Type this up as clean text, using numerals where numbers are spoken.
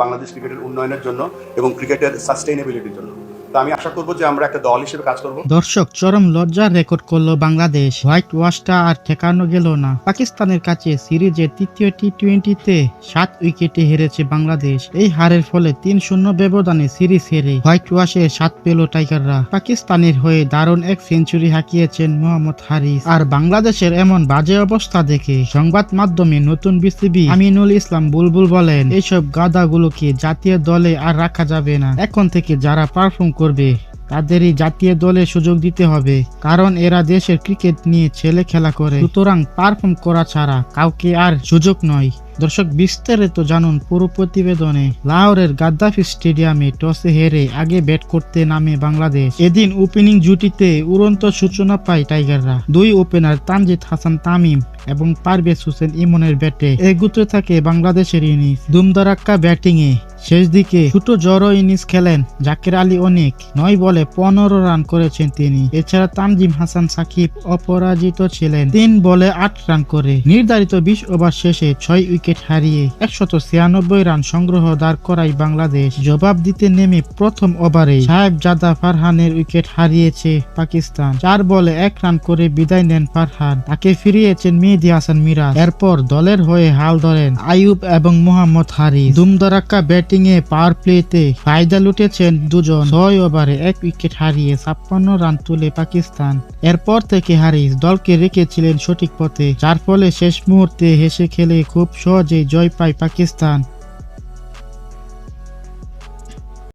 বাংলাদেশ ক্রিকেটের উন্নয়নের জন্য এবং ক্রিকেটের সাস্টেইনেবিলিটির জন্য। তো আমি আশা করব যে আমরা একটা দল হিসেবে কাজ করব। দর্শক, চরম লজ্জার রেকর্ড করলো বাংলাদেশ। হোয়াইট ওয়াশটা আর ঠেকানো গেল না। পাকিস্তানের কাছে সিরিজের তৃতীয় টি-20তে 7 উইকেটে হেরেছে বাংলাদেশ। এই হারের ফলে 3-0 ব্যবধানে সিরিজ হেরে হোয়াইট ওয়াশের স্বাদ পেল টাইগাররা। পাকিস্তানের হয়ে দারুণ এক সেঞ্চুরি হাঁকিয়েছেন মোহাম্মদ হারিস। আর বাংলাদেশের এমন বাজে অবস্থা দেখে সংবাদ মাধ্যমে নতুন বিসিবি আমিনুল ইসলাম বুলবুল বলেন, এইসব গাদাগুলোকে জাতীয় দলে আর রাখা যাবে না। এখন থেকে যারা পারফর্ম করবে তাদেরই জাতীয় দলে সুযোগ দিতে হবে, কারণ এরা দেশের ক্রিকেট নিয়ে ছেলে খেলা করে। সুতরাং পারফর্ম করা ছাড়া কাউকে আর সুযোগ নয়। দর্শক, বিস্তারিত জানুন পুরো প্রতিবেদনে। লাহোরের গাদ্দাফি স্টেডিয়ামে টসে হেরে আগে ব্যাট করতে নামে বাংলাদেশ। এদিন ওপেনিং জুটিতে উড়ন্ত সূচনা পায় টাইগাররা। দুই ওপেনার তানজিদ হাসান তামিম এবং পারভেজ হোসেন ইমনের ব্যাটে এগুতে থাকে বাংলাদেশের ইনিংস। দুমদারাক্কা ব্যাটিংয়ে শেষ দিকে ছোট জড়ো ইনিংস খেলেন জাকির আলী অনেক। 9 বলে 15 রান করেছেন তিনি। এছাড়া তানজিম হাসান সাকিব অপরাজিত ছিলেন 3 বলে 8 রান করে। নির্ধারিত 20 ওভার শেষে 6 উইকেট হারিয়ে 196 রান সংগ্রহ দাঁড় করায় বাংলাদেশ। জবাব দিতে নেমে প্রথম ওভারে সাহেবজাদা ফারহানের উইকেট হারিয়েছে পাকিস্তান। 4 বলে 1 রান করে বিদায় নেন ফারহান। তাকে ফিরিয়েছেন মেহেদী হাসান মিরাজ। এরপর দলের হয়ে হাল ধরেন আইয়ুব এবং মোহাম্মদ হারিস। দুমদারাক্কা ব্যাটিংয়ে পাওয়ার প্লেতে ফায়দা লুটেছেন দুজন। 6 ওভারে 1 উইকেট হারিয়ে 56 রান তুলে পাকিস্তান। এরপর থেকে হারিস দলকে রেখেছিলেন সঠিক পথে, যার ফলে শেষ মুহূর্তে হেসে খেলে খুব সহজেই জয় পায় পাকিস্তান।